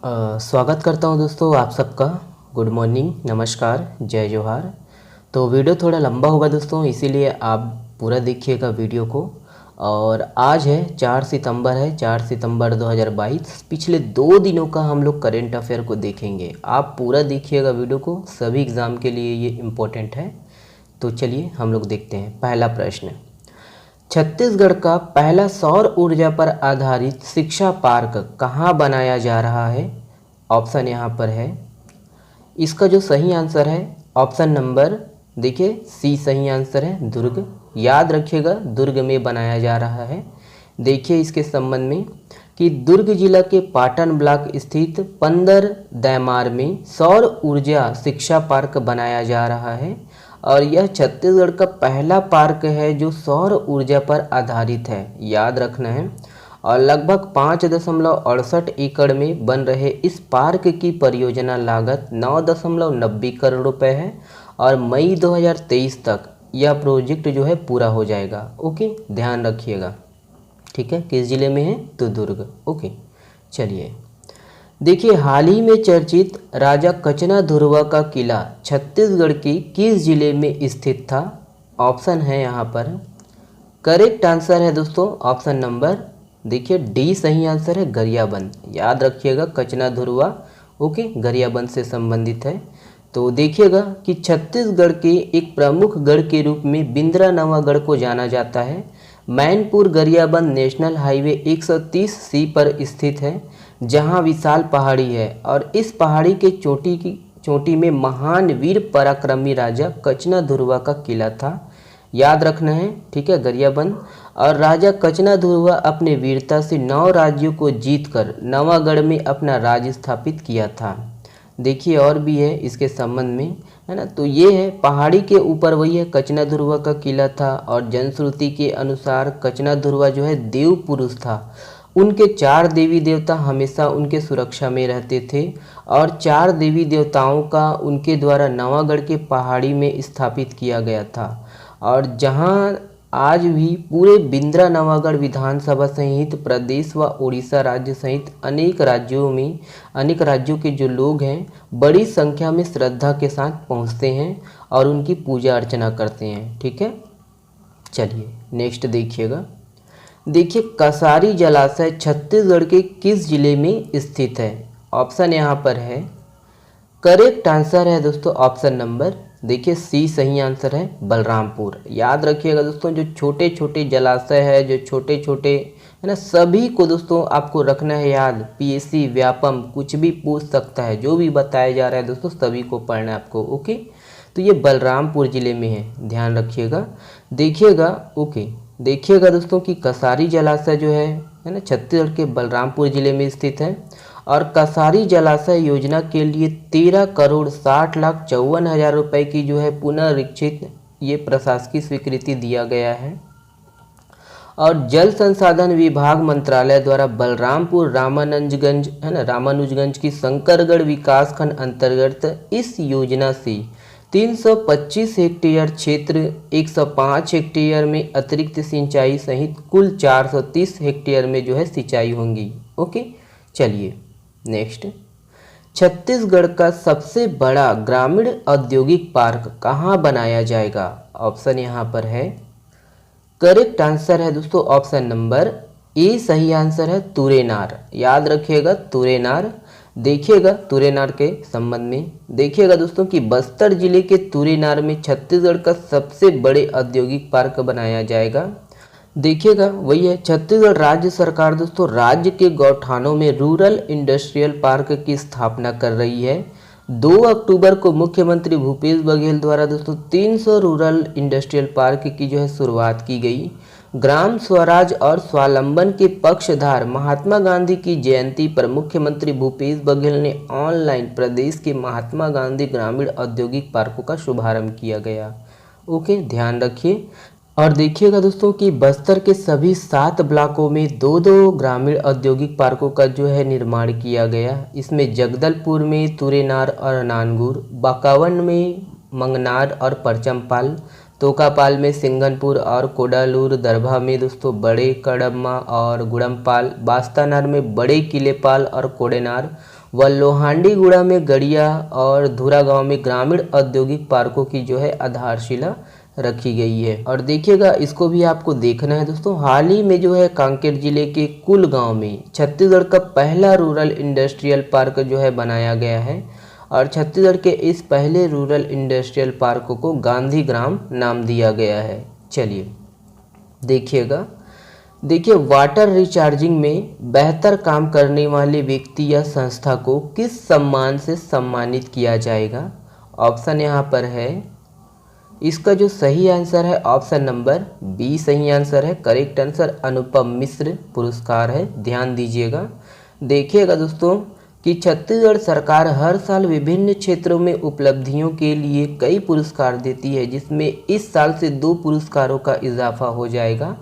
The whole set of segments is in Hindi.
स्वागत करता हूं दोस्तों आप सबका। गुड मॉर्निंग, नमस्कार, जय जोहार। तो वीडियो थोड़ा लंबा होगा दोस्तों, इसीलिए आप पूरा देखिएगा वीडियो को। और आज है 4 सितंबर है, 4 सितंबर 2022। पिछले 2 दिनों का हम लोग करेंट अफेयर को देखेंगे। आप पूरा देखिएगा वीडियो को, सभी एग्ज़ाम के लिए ये इम्पोर्टेंट है। तो चलिए हम लोग देखते हैं। पहला प्रश्न, छत्तीसगढ़ का पहला सौर ऊर्जा पर आधारित शिक्षा पार्क कहाँ बनाया जा रहा है? ऑप्शन यहाँ पर है। इसका जो सही आंसर है ऑप्शन नंबर देखिए सी सही आंसर है, दुर्ग। याद रखिएगा, दुर्ग में बनाया जा रहा है। देखिए इसके संबंध में कि दुर्ग जिला के पाटन ब्लॉक स्थित पंदर दैमार में सौर ऊर्जा शिक्षा पार्क बनाया जा रहा है और यह छत्तीसगढ़ का पहला पार्क है जो सौर ऊर्जा पर आधारित है। याद रखना है। और लगभग 5.68 एकड़ में बन रहे इस पार्क की परियोजना लागत 9.90 करोड़ रुपए है और मई 2023 तक यह प्रोजेक्ट जो है पूरा हो जाएगा। ओके, ध्यान रखिएगा। ठीक है, किस जिले में है? तो दुर्ग। ओके, चलिए देखिए, हाल ही में चर्चित राजा कचना धुरवा का किला छत्तीसगढ़ के किस जिले में स्थित था? ऑप्शन है यहाँ पर। करेक्ट आंसर है दोस्तों ऑप्शन नंबर देखिए डी सही आंसर है, गरियाबंद। याद रखिएगा, कचना धुरवा ओके गरियाबंद से संबंधित है। तो देखिएगा कि छत्तीसगढ़ के एक प्रमुख गढ़ के रूप में बिंद्रानवागढ़ को जाना जाता है। Mainpur Gariaband national highway 130C पर स्थित है, जहां विशाल पहाड़ी है और इस पहाड़ी के चोटी में महान वीर पराक्रमी राजा कचना धुरवा का किला था। याद रखना है, ठीक है, गरियाबंद। और राजा कचना धुरवा अपने वीरता से 9 राज्यों को जीतकर नवागढ़ में अपना राज्य स्थापित किया था। देखिए और भी है इसके संबंध में, है ना। तो ये है पहाड़ी के ऊपर वही है कचना धुरवा का किला था और जनश्रुति के अनुसार कचना धुरवा जो है देव पुरुष था। उनके 4 देवी देवता हमेशा उनके सुरक्षा में रहते थे और 4 देवी देवताओं का उनके द्वारा नवागढ़ के पहाड़ी में स्थापित किया गया था। और जहां आज भी पूरे बिंद्रा नवागढ़ विधानसभा सहित प्रदेश व उड़ीसा राज्य सहित अनेक राज्यों के जो लोग हैं बड़ी संख्या में श्रद्धा के साथ पहुंचते हैं और उनकी पूजा अर्चना करते हैं। ठीक है, चलिए नेक्स्ट देखिएगा। देखिए, कसारी जलाशय छत्तीसगढ़ के किस जिले में स्थित है? ऑप्शन यहाँ पर है। करेक्ट आंसर है दोस्तों ऑप्शन नंबर देखिए सी सही आंसर है, बलरामपुर। याद रखिएगा दोस्तों, जो छोटे छोटे जलाशय है, जो छोटे छोटे है ना, सभी को दोस्तों आपको रखना है याद। पीएससी व्यापम कुछ भी पूछ सकता है, जो भी बताया जा रहा है दोस्तों सभी को पढ़ना है आपको। ओके, तो ये बलरामपुर जिले में है, ध्यान रखिएगा। देखिएगा ओके, देखिएगा दोस्तों कि कसारी जलाशय जो है ना छत्तीसगढ़ के बलरामपुर जिले में स्थित है और कसारी जलाशय योजना के लिए 13,60,54,000 रुपये की जो है पुनरीक्षित ये प्रशासकीय स्वीकृति दिया गया है। और जल संसाधन विभाग मंत्रालय द्वारा बलरामपुर रामानुजगंज है ना, रामानुजगंज की शंकरगढ़ विकासखंड अंतर्गत इस योजना से 325 हेक्टेयर क्षेत्र 105 हेक्टेयर में अतिरिक्त सिंचाई सहित कुल 430 हेक्टेयर में जो है सिंचाई होंगी। ओके, चलिए नेक्स्ट। छत्तीसगढ़ का सबसे बड़ा ग्रामीण औद्योगिक पार्क कहाँ बनाया जाएगा? ऑप्शन यहाँ पर है। करेक्ट आंसर है दोस्तों ऑप्शन नंबर ए सही आंसर है, तुरेनार। याद रखिएगा तुरेनार। देखिएगा तुरेनार के संबंध में देखिएगा दोस्तों कि बस्तर जिले के तुरेनार में छत्तीसगढ़ का सबसे बड़े औद्योगिक पार्क बनाया जाएगा। देखिएगा वही है, छत्तीसगढ़ राज्य सरकार दोस्तों राज्य के गौठानों में रूरल इंडस्ट्रियल पार्क की स्थापना कर रही है। 2 अक्टूबर को मुख्यमंत्री भूपेश बघेल द्वारा दोस्तों 300 रूरल इंडस्ट्रियल पार्क की जो है शुरुआत की गई। ग्राम स्वराज और स्वावलंबन के पक्षधार महात्मा गांधी की जयंती पर मुख्यमंत्री भूपेश बघेल ने ऑनलाइन प्रदेश के महात्मा गांधी ग्रामीण औद्योगिक पार्कों का शुभारंभ किया गया। ओके, ध्यान रखिए। और देखिएगा दोस्तों कि बस्तर के सभी 7 ब्लॉकों में 2-2 ग्रामीण औद्योगिक पार्कों का जो है निर्माण किया गया। इसमें जगदलपुर में तुरेनार और नानगुर, बाकावन में मंगनार और परचमपाल, तोकापाल में सिंगनपुर और कोडालूर, दरभा में दोस्तों बड़े कड़म्मा और गुड़मपाल, बास्तानार में बड़े किलेपाल और कोडेनार व लोहांडीगुड़ा में गड़िया और धुरा गांव में ग्रामीण औद्योगिक पार्कों की जो है आधारशिला रखी गई है। और देखिएगा इसको भी आपको देखना है दोस्तों, हाल ही में जो है कांकेर जिले के कुल गांव में छत्तीसगढ़ का पहला रूरल इंडस्ट्रियल पार्क जो है बनाया गया है और छत्तीसगढ़ के इस पहले रूरल इंडस्ट्रियल पार्क को गांधी ग्राम नाम दिया गया है। चलिए देखिएगा, देखिए वाटर रिचार्जिंग में बेहतर काम करने वाले व्यक्ति या संस्था को किस सम्मान से सम्मानित किया जाएगा। ऑप्शन यहाँ पर है, इसका जो सही आंसर है ऑप्शन नंबर बी सही आंसर है। करेक्ट आंसर अनुपम मिश्र पुरस्कार है। ध्यान दीजिएगा, देखिएगा दोस्तों कि छत्तीसगढ़ सरकार हर साल विभिन्न क्षेत्रों में उपलब्धियों के लिए कई पुरस्कार देती है, जिसमें इस साल से 2 पुरस्कारों का इजाफा हो जाएगा।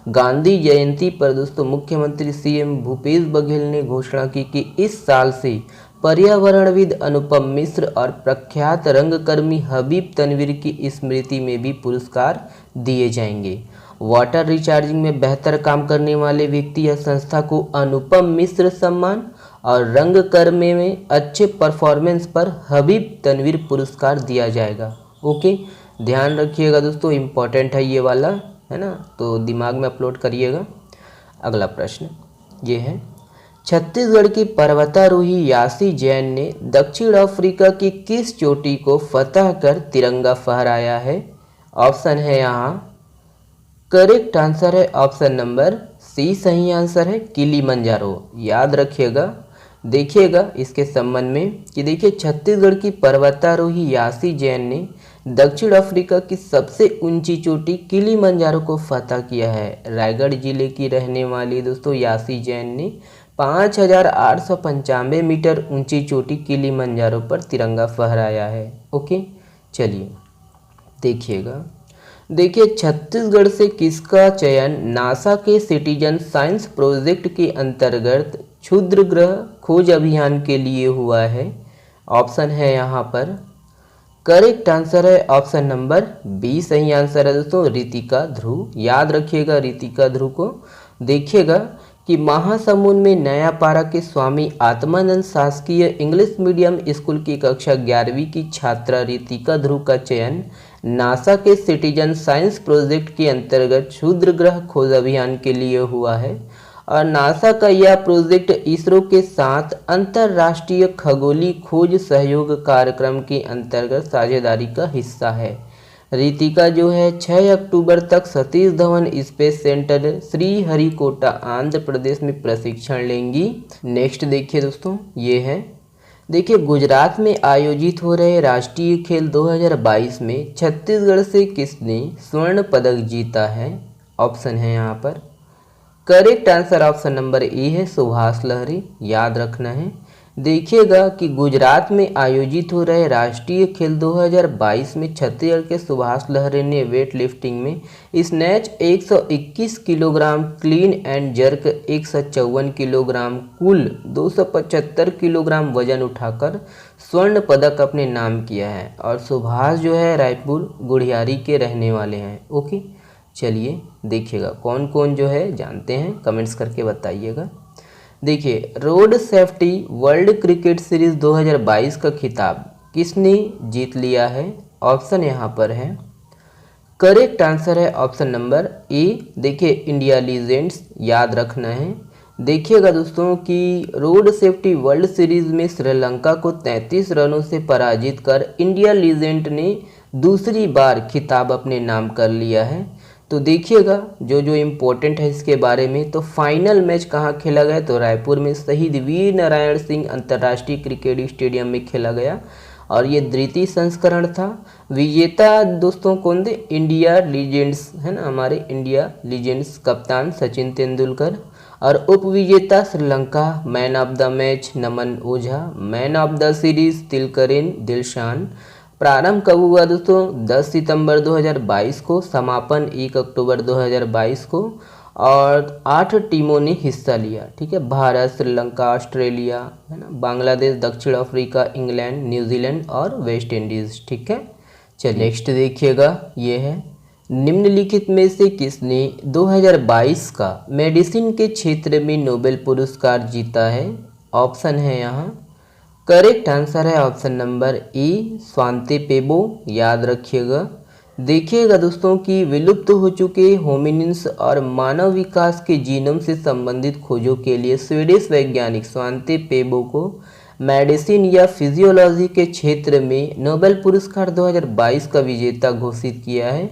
गांधी जयंती पर दोस्तों मुख्यमंत्री सीएम भूपेश बघेल ने घोषणा की कि इस साल से पर्यावरणविद अनुपम मिश्र और प्रख्यात रंगकर्मी हबीब तनवीर की स्मृति में भी पुरस्कार दिए जाएंगे। वाटर रिचार्जिंग में बेहतर काम करने वाले व्यक्ति या संस्था को अनुपम मिश्र सम्मान और रंगकर्म में अच्छे परफॉर्मेंस पर हबीब तनवीर पुरस्कार दिया जाएगा। ओके, ध्यान रखिएगा दोस्तों, इम्पॉर्टेंट है ये वाला, है ना, तो दिमाग में अपलोड करिएगा। अगला प्रश्न ये है, छत्तीसगढ़ की पर्वतारोही यासी जैन ने दक्षिण अफ्रीका की किस चोटी को फतह कर तिरंगा फहराया है। ऑप्शन है यहाँ, करेक्ट आंसर है ऑप्शन नंबर सी सही आंसर है किलिमंजारो। याद रखिएगा, देखिएगा इसके संबंध में कि देखिए छत्तीसगढ़ की पर्वतारोही यासी जैन ने दक्षिण अफ्रीका की सबसे ऊंची चोटी किलिमंजारो को फतह किया है। रायगढ़ जिले की रहने वाली दोस्तों यासी जैन ने 5895 मीटर ऊंची चोटी किलिमंजारो पर तिरंगा फहराया है। ओके, चलिए देखिएगा, देखिए छत्तीसगढ़ से किसका चयन नासा के सिटीजन साइंस प्रोजेक्ट के अंतर्गत क्षुद्र ग्रह खोज अभियान के लिए हुआ है। ऑप्शन है यहाँ पर, करेक्ट आंसर है ऑप्शन नंबर बी सही आंसर है दोस्तों रितिका ध्रुव। याद रखिएगा रितिका ध्रुव को। देखिएगा कि महासमुंद में नयापारा के स्वामी आत्मानंद शासकीय इंग्लिश मीडियम स्कूल की कक्षा 11वीं की छात्रा रितिका ध्रुव का चयन नासा के सिटीजन साइंस प्रोजेक्ट के अंतर्गत क्षुद्र ग्रह खोज अभियान के लिए हुआ है और नासा का यह प्रोजेक्ट इसरो के साथ अंतर्राष्ट्रीय खगोलीय खोज सहयोग कार्यक्रम के अंतर्गत साझेदारी का हिस्सा है। रितिका जो है 6 अक्टूबर तक सतीश धवन स्पेस सेंटर श्रीहरिकोटा आंध्र प्रदेश में प्रशिक्षण लेंगी। नेक्स्ट देखिए दोस्तों, ये है, देखिए गुजरात में आयोजित हो रहे राष्ट्रीय खेल 2022 में छत्तीसगढ़ से किसने स्वर्ण पदक जीता है। ऑप्शन है यहाँ पर, correct answer option number A है सुभाष लहरी। याद रखना है, देखिएगा कि गुजरात में आयोजित हो रहे राष्ट्रीय खेल 2022 में छत्तीसगढ़ के सुभाष लहरी ने वेट लिफ्टिंग में snatch 121 kilogram, clean and jerk 154 kilogram, कुल 275 किलोग्राम वजन उठाकर स्वर्ण पदक अपने नाम किया है और सुभाष जो है रायपुर गुढ़ियारी के रहने वाले हैं। ओके, चलिए देखिएगा कौन कौन जो है जानते हैं, कमेंट्स करके बताइएगा। देखिए road safety world cricket series 2022 का खिताब किसने जीत लिया है। ऑप्शन यहाँ पर है, करेक्ट आंसर है ऑप्शन नंबर ए, देखिए इंडिया लीजेंड्स। याद रखना है, देखिएगा दोस्तों कि रोड सेफ्टी वर्ल्ड सीरीज में श्रीलंका को 33 रनों से पराजित कर इंडिया लीजेंड ने दूसरी बार खिताब अपने नाम कर लिया है। तो देखिएगा जो जो इम्पोर्टेंट है इसके बारे में, तो फाइनल मैच कहाँ खेला गया, तो रायपुर में शहीद वीर नारायण सिंह अंतर्राष्ट्रीय क्रिकेट स्टेडियम में खेला गया और ये द्वितीय संस्करण था। विजेता दोस्तों कौन थे, इंडिया लीजेंड्स है ना, हमारे इंडिया लीजेंड्स कप्तान सचिन तेंदुलकर और उप विजेता Sri Lanka. Man of the match Naman Ojha, man of the series Tillakaratne Dilshan. प्रारंभ कब हुआ दोस्तों, 10 सितंबर 2022 को, समापन 1 अक्टूबर 2022 को और 8 टीमों ने हिस्सा लिया। ठीक है, भारत, श्रीलंका, ऑस्ट्रेलिया है ना, बांग्लादेश, दक्षिण अफ्रीका, इंग्लैंड, न्यूजीलैंड और वेस्ट इंडीज़। ठीक है, चलिए नेक्स्ट देखिएगा, ये है निम्नलिखित में से किसने 2022 का मेडिसिन के क्षेत्र में नोबेल पुरस्कार जीता है? ऑप्शन है यहाँ। करेक्ट आंसर है option number A, Svante Pääbo. याद रखिएगा। देखिएगा दोस्तों कि विलुप्त हो चुके होमिनिन्स और मानव विकास के जीनोम से संबंधित खोजों के लिए स्वीडिश वैज्ञानिक स्वांते पेबो को मेडिसिन या फिजियोलॉजी के क्षेत्र में नोबेल पुरस्कार 2022 का विजेता घोषित किया है।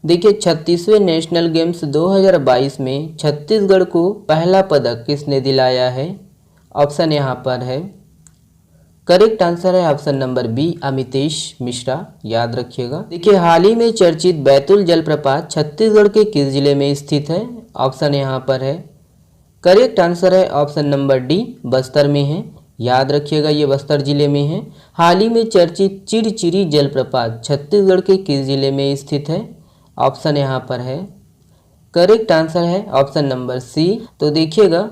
देखिए 36वें नेशनल गेम्स 2022 में छत्तीसगढ़ को पहला पदक किसने दिलाया है? ऑप्शन यहाँ पर है। करेक्ट आंसर है option number B, Amitesh Mishra. याद रखिएगा। देखिए हाल ही में चर्चित बैतूल जलप्रपात छत्तीसगढ़ के किस जिले में स्थित है? ऑप्शन यहाँ पर है। करेक्ट आंसर है ऑप्शन नंबर डी, बस्तर में है। याद रखिएगा ये बस्तर जिले में है। हाल ही में चर्चित चिरचिरी जलप्रपात छत्तीसगढ़ के किस जिले में स्थित है? ऑप्शन यहाँ पर है। करेक्ट आंसर है ऑप्शन नंबर सी। तो देखिएगा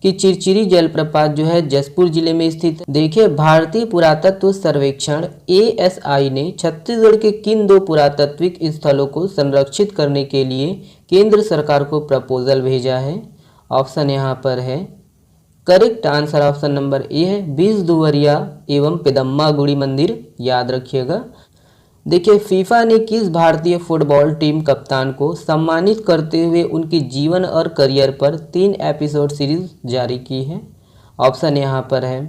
कि चिरचिरी जलप्रपात जो है जसपुर जिले में स्थित है। देखिए भारतीय पुरातत्व सर्वेक्षण ASI ने छत्तीसगढ़ के किन 2 पुरातात्विक स्थलों को संरक्षित करने के लिए केंद्र सरकार को प्रपोजल भेजा है? ऑप्शन यहाँ पर है। Correct answer option number A है, 20 दुवरिया एवं पेदम्मा गुड़ी मंदिर। याद रखिएगा। देखिए फीफा ने किस भारतीय फुटबॉल टीम कप्तान को सम्मानित करते हुए उनके जीवन और करियर पर 3 एपिसोड सीरीज जारी की है? ऑप्शन यहाँ पर है।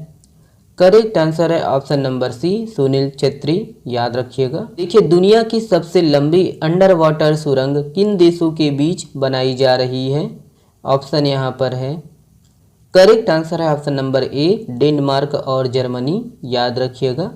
करेक्ट आंसर है option number C, Sunil Chhetri. याद रखिएगा। देखिए दुनिया की सबसे लंबी अंडर वाटर सुरंग किन देशों के बीच बनाई जा रही है? ऑप्शन यहाँ पर है। करेक्ट आंसर है ऑप्शन नंबर ए, डेनमार्क और जर्मनी। याद रखिएगा।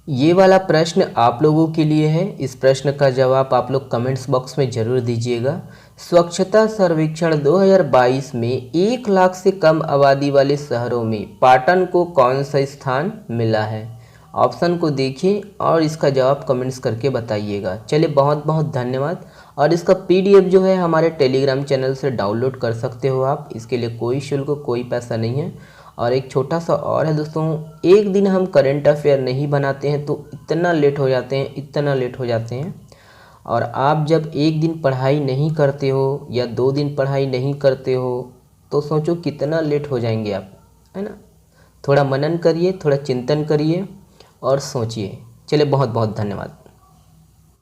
ये वाला प्रश्न आप लोगों के लिए है। इस प्रश्न का जवाब आप लोग कमेंट्स बॉक्स में ज़रूर दीजिएगा। स्वच्छता सर्वेक्षण 2022 में 1 लाख से कम आबादी वाले शहरों में पाटन को कौन सा स्थान मिला है? ऑप्शन को देखिए और इसका जवाब कमेंट्स करके बताइएगा। चलिए बहुत बहुत धन्यवाद। और इसका PDF जो है हमारे टेलीग्राम चैनल से डाउनलोड कर सकते हो आप। इसके लिए कोई शुल्क, कोई पैसा नहीं है। और एक छोटा सा और है दोस्तों, एक दिन हम करंट अफेयर नहीं बनाते हैं तो इतना लेट हो जाते हैं, इतना लेट हो जाते हैं। और आप जब एक दिन पढ़ाई नहीं करते हो या 2 दिन पढ़ाई नहीं करते हो तो सोचो कितना लेट हो जाएंगे आप, है ना। थोड़ा मनन करिए, थोड़ा चिंतन करिए और सोचिए। चलिए बहुत बहुत धन्यवाद।